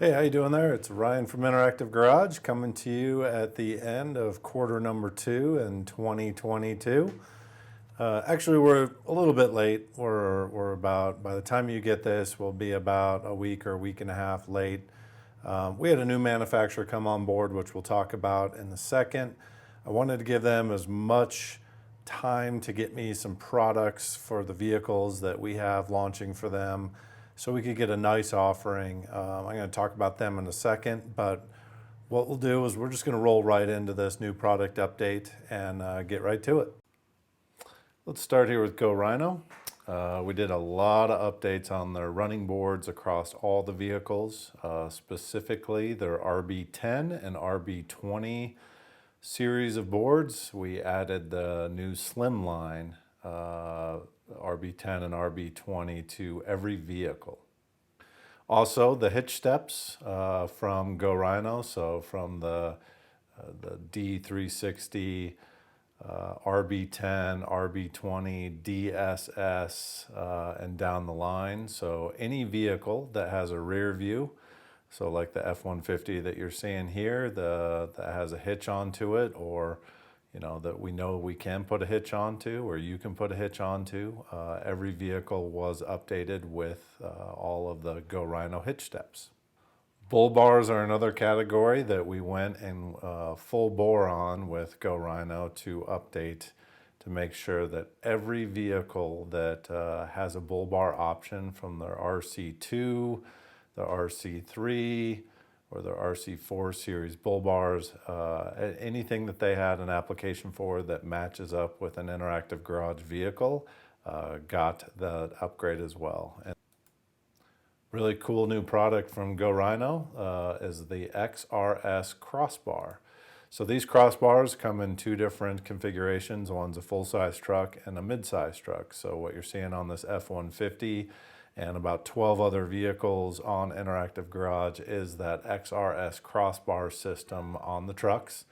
Hey, how you doing there? It's Ryan from Interactive Garage coming to you at the end of quarter number 2 in 2022. Actually, we're a little bit late. We're about, by the time you get this, we'll be about a week or a week and a half late. We had a new manufacturer come on board, which we'll talk about in a second. I wanted to give them as much time to get me some products for the vehicles that we have launching for them so we could get a nice offering. I'm going to talk about them in a second, but what we'll do is we're just going to roll right into this new product update and get right to it. Let's start here with GoRhino. We did a lot of updates on their running boards across all the vehicles, specifically their RB10 and RB20 series of boards. We added the new Slimline RB10 and RB20 to every vehicle. Also, the hitch steps from GoRhino, so from the D360, RB10, RB20, DSS, and down the line. So any vehicle that has a rear view, so like the F-150 that you're seeing here, that has a hitch onto it, or that we know we can put a hitch onto, or you can put a hitch onto. Every vehicle was updated with all of the GoRhino hitch steps. Bull bars are another category that we went in full bore on with GoRhino to update to make sure that every vehicle that has a bull bar option, from their RC2, the RC3, or their RC4 series bull bars, anything that they had an application for that matches up with an Interactive Garage vehicle, got the upgrade as well. And really cool new product from GoRhino is the XRS crossbar. So these crossbars come in two different configurations. One's a full-size truck and a mid-size truck. So what you're seeing on this F-150 and about 12 other vehicles on Interactive Garage is that XRS crossbar system on the trucks.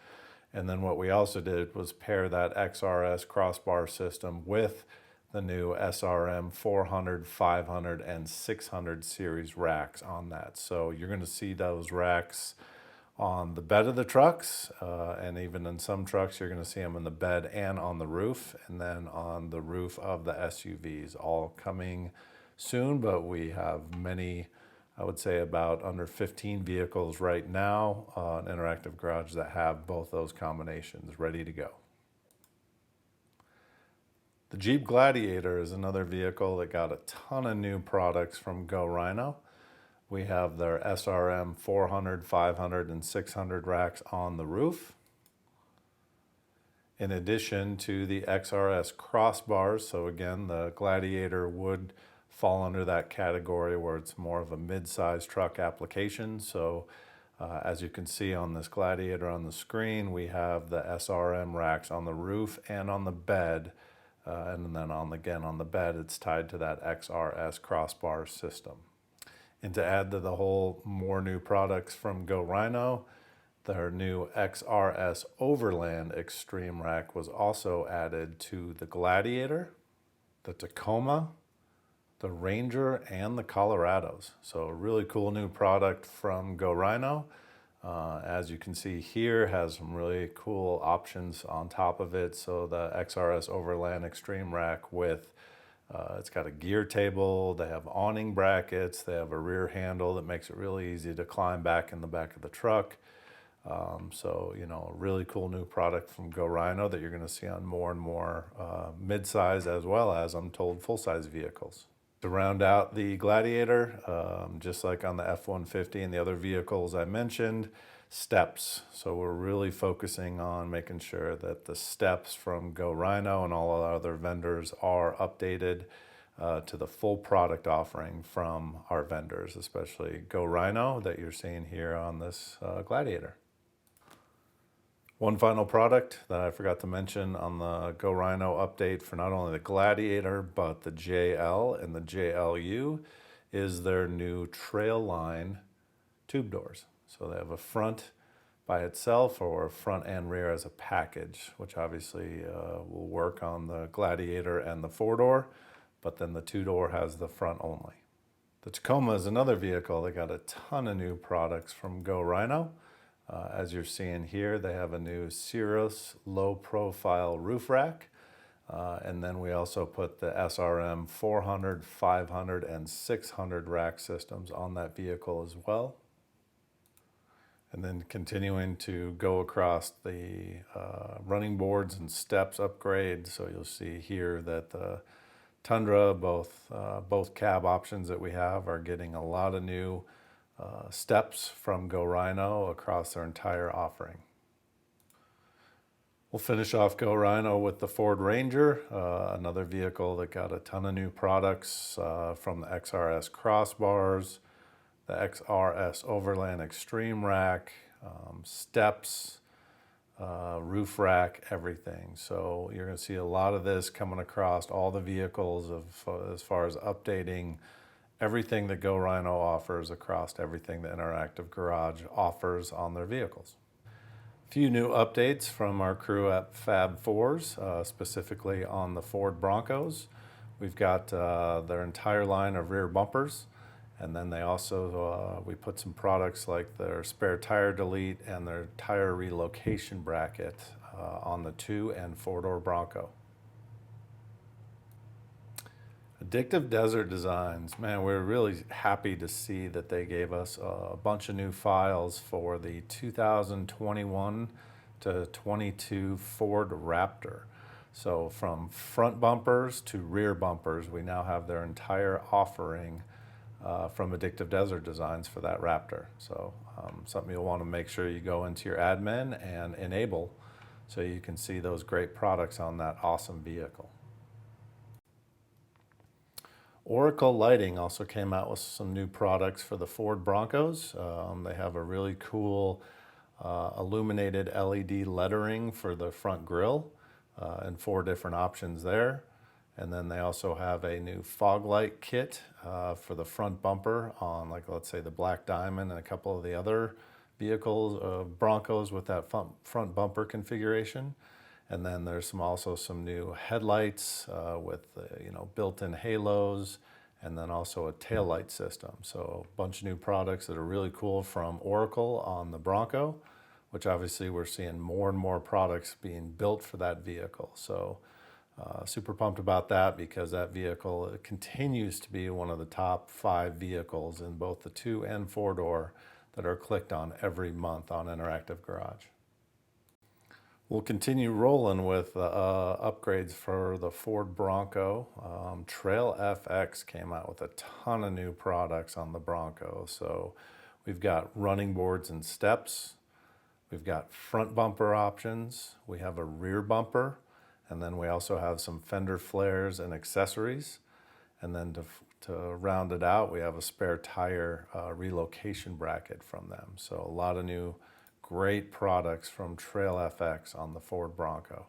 And then what we also did was pair that XRS crossbar system with the new SRM 400, 500, and 600 series racks on that. So you're going to see those racks on the bed of the trucks, and even in some trucks you're going to see them in the bed and on the roof, and then on the roof of the SUVs, all coming soon. But we have many, I would say about under 15 vehicles right now on Interactive Garage that have both those combinations ready to go. The Jeep Gladiator is another vehicle that got a ton of new products from GoRhino. We have their SRM 400, 500, and 600 racks on the roof. In addition to the XRS crossbars, so again, the Gladiator would fall under that category where it's more of a mid-size truck application. So as you can see on this Gladiator on the screen, we have the SRM racks on the roof and on the bed. And then again on the bed, it's tied to that XRS crossbar system. And to add to the whole more new products from GoRhino, their new XRS Overland Extreme Rack was also added to the Gladiator, the Tacoma, the Ranger, and the Colorados. So a really cool new product from GoRhino. As you can see here, has some really cool options on top of it. So the XRS Overland Extreme Rack with, it's got a gear table, they have awning brackets, they have a rear handle that makes it really easy to climb back in the back of the truck. So, a really cool new product from GoRhino that you're going to see on more and more mid-size as well as, I'm told, full-size vehicles. To round out the Gladiator, just like on the F-150 and the other vehicles I mentioned, steps. So we're really focusing on making sure that the steps from GoRhino and all our other vendors are updated to the full product offering from our vendors, especially GoRhino that you're seeing here on this Gladiator. One final product that I forgot to mention on the GoRhino update for not only the Gladiator, but the JL and the JLU is their new Trailline tube doors. So they have a front by itself or a front and rear as a package, which obviously will work on the Gladiator and the four-door, but then the two-door has the front only. The Tacoma is another vehicle that got a ton of new products from GoRhino. As you're seeing here, they have a new Cirrus low profile roof rack. And then we also put the SRM 400, 500, and 600 rack systems on that vehicle as well. And then continuing to go across the running boards and steps upgrade. So you'll see here that the Tundra, both cab options that we have are getting a lot of new steps from GoRhino across their entire offering. We'll finish off GoRhino with the Ford Ranger, another vehicle that got a ton of new products from the XRS crossbars, the XRS Overland Extreme Rack, steps, roof rack, everything. So you're going to see a lot of this coming across all the vehicles as far as updating everything that GoRhino offers across everything the Interactive Garage offers on their vehicles. A few new updates from our crew at Fab Fours, specifically on the Ford Broncos. We've got their entire line of rear bumpers, and then they also, we put some products like their spare tire delete and their tire relocation bracket on the 2 and 4-door Bronco. Addictive Desert Designs, man, we're really happy to see that they gave us a bunch of new files for the 2021 to 22 Ford Raptor. So from front bumpers to rear bumpers, we now have their entire offering from Addictive Desert Designs for that Raptor. So something you'll want to make sure you go into your admin and enable so you can see those great products on that awesome vehicle. Oracle Lighting also came out with some new products for the Ford Broncos. They have a really cool illuminated LED lettering for the front grille and 4 different options there. And then they also have a new fog light kit for the front bumper on, like, let's say the Black Diamond and a couple of the other vehicles, Broncos with that front bumper configuration. And then there's also some new headlights with built-in halos, and then also a taillight system. So a bunch of new products that are really cool from Oracle on the Bronco, which obviously we're seeing more and more products being built for that vehicle. So super pumped about that, because that vehicle continues to be one of the top 5 vehicles in both the 2 and 4-door that are clicked on every month on Interactive Garage. We'll continue rolling with upgrades for the Ford Bronco. Trail FX came out with a ton of new products on the Bronco. So we've got running boards and steps. We've got front bumper options. We have a rear bumper. And then we also have some fender flares and accessories. And then to round it out, we have a spare tire relocation bracket from them. So a lot of new great products from Trail FX on the Ford Bronco.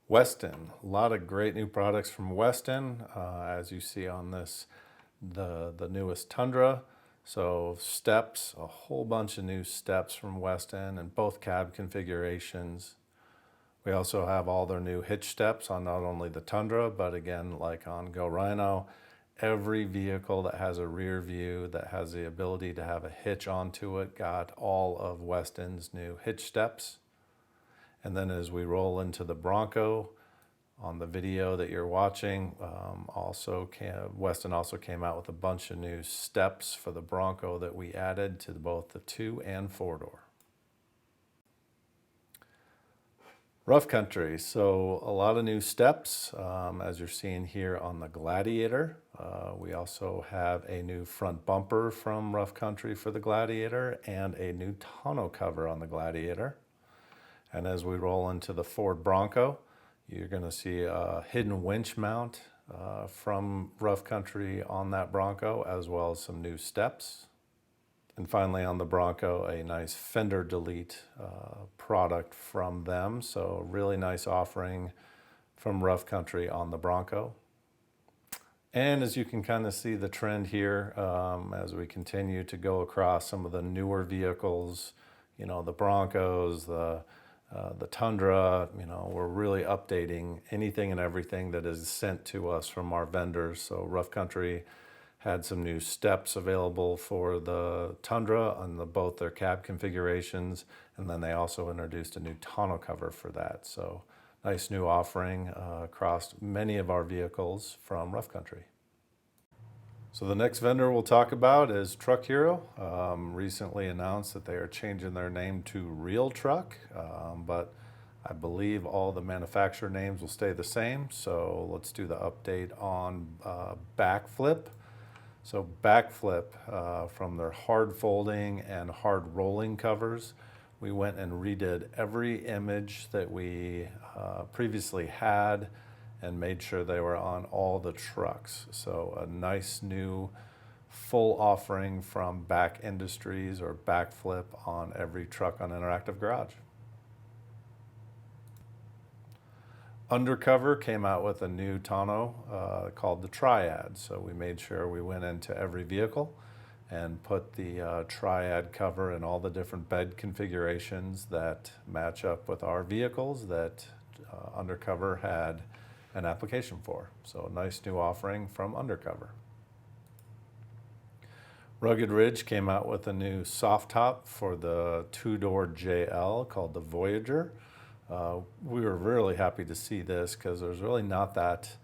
Weston, a lot of great new products from Weston, as you see on this, the newest Tundra. So steps, a whole bunch of new steps from Weston in both cab configurations. We also have all their new hitch steps on not only the Tundra, but again, like on GoRhino, every vehicle that has a rear view that has the ability to have a hitch onto it got all of Weston's new hitch steps. And then as we roll into the Bronco, on the video that you're watching, Weston also came out with a bunch of new steps for the Bronco that we added to both the 2 and 4-door. Rough Country, so a lot of new steps, as you're seeing here on the Gladiator. We also have a new front bumper from Rough Country for the Gladiator and a new tonneau cover on the Gladiator. And as we roll into the Ford Bronco, you're going to see a hidden winch mount from Rough Country on that Bronco, as well as some new steps. And finally on the Bronco, a nice fender delete product from them. So really nice offering from Rough Country on the Bronco. And as you can kind of see the trend here, as we continue to go across some of the newer vehicles, the Broncos, the Tundra, we're really updating anything and everything that is sent to us from our vendors. So Rough Country had some new steps available for the Tundra on both their cab configurations, and then they also introduced a new tonneau cover for that. So nice new offering across many of our vehicles from Rough Country. So the next vendor we'll talk about is Truck Hero. Recently announced that they are changing their name to Real Truck, but I believe all the manufacturer names will stay the same. So let's do the update on Backflip. So Backflip, from their hard folding and hard rolling covers, we went and redid every image that we previously had and made sure they were on all the trucks. So a nice new full offering from Back Industries or Backflip on every truck on Interactive Garage. Undercover came out with a new tonneau called the Triad. So we made sure we went into every vehicle and put the Triad cover in all the different bed configurations that match up with our vehicles that Undercover had an application for. So a nice new offering from Undercover. Rugged Ridge came out with a new soft top for the two-door JL called the Voyager. We were really happy to see this because there's really not that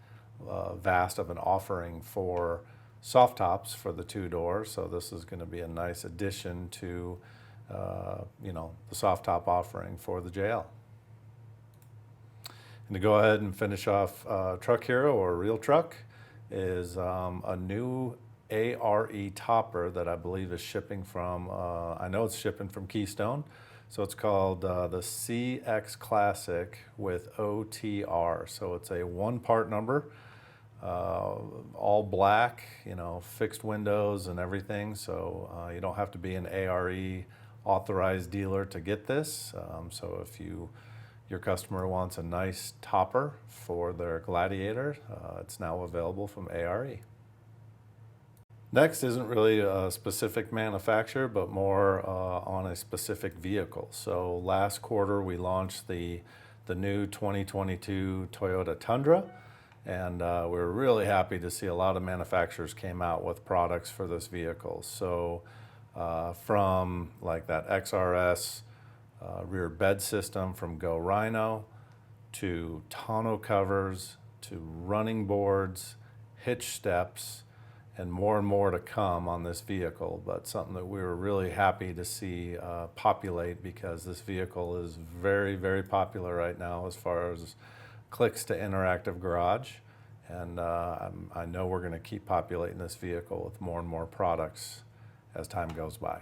vast of an offering for soft tops for the two-door. So this is going to be a nice addition to the soft top offering for the JL. And to go ahead and finish off Truck Hero or Real Truck is a new ARE topper that I believe is shipping from, I know it's shipping from Keystone. So it's called the CX Classic with OTR. So it's a one-part number, all black, fixed windows and everything. So you don't have to be an ARE authorized dealer to get this. So if your customer wants a nice topper for their Gladiator, it's now available from ARE. Next isn't really a specific manufacturer, but more on a specific vehicle. So last quarter we launched the new 2022 Toyota Tundra, and we were really happy to see a lot of manufacturers came out with products for this vehicle. So from like that XRS rear bed system from GoRhino, to tonneau covers, to running boards, hitch steps, and more to come on this vehicle, but something that we were really happy to see populate, because this vehicle is very, very popular right now as far as clicks to Interactive Garage, and I know we're going to keep populating this vehicle with more and more products as time goes by.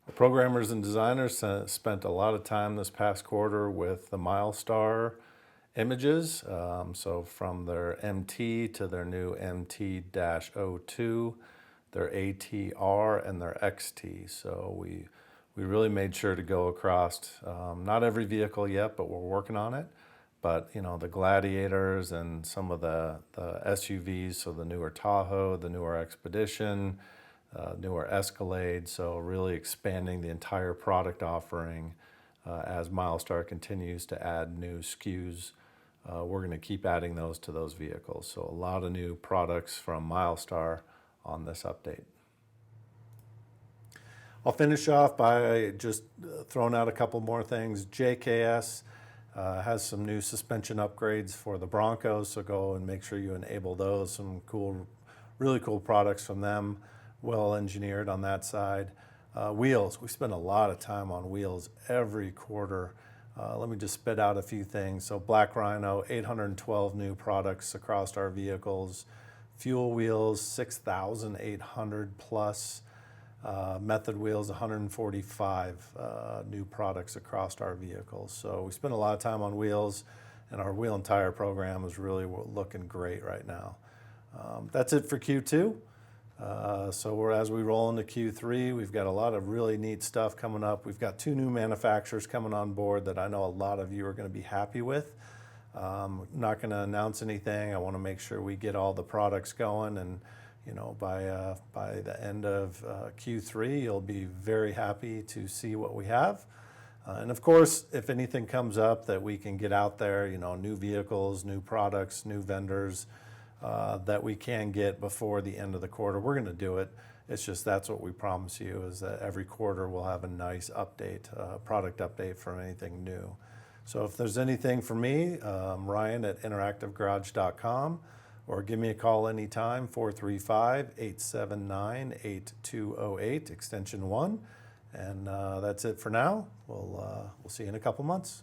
Our programmers and designers spent a lot of time this past quarter with the Milestar images, so from their MT to their new MT-02, their ATR, and their XT. So we really made sure to go across, not every vehicle yet, but we're working on it. But the Gladiators and some of the SUVs, so the newer Tahoe, the newer Expedition, newer Escalade, so really expanding the entire product offering as Milestar continues to add new SKUs. We're going to keep adding those to those vehicles. So a lot of new products from Milestar on this update. I'll finish off by just throwing out a couple more things. JKS has some new suspension upgrades for the Broncos, so go and make sure you enable those. Some really cool products from them, well engineered on that side. Wheels, we spend a lot of time on wheels every quarter. Let me just spit out a few things. So Black Rhino, 812 new products across our vehicles. Fuel wheels, 6,800 plus. Method wheels, 145 new products across our vehicles. So we spend a lot of time on wheels, and our wheel and tire program is really looking great right now. That's it for Q2. So as we roll into Q3, we've got a lot of really neat stuff coming up. We've got 2 new manufacturers coming on board that I know a lot of you are going to be happy with. Not going to announce anything. I want to make sure we get all the products going, and by the end of Q3, you'll be very happy to see what we have. And of course, if anything comes up that we can get out there, new vehicles, new products, new vendors, that we can get before the end of the quarter. We're going to do it. It's just that's what we promise you, is that every quarter we'll have a nice update, product update from anything new. So if there's anything for me, Ryan at interactivegarage.com, or give me a call anytime, 435-879-8208, extension 1. And that's it for now. We'll see you in a couple months.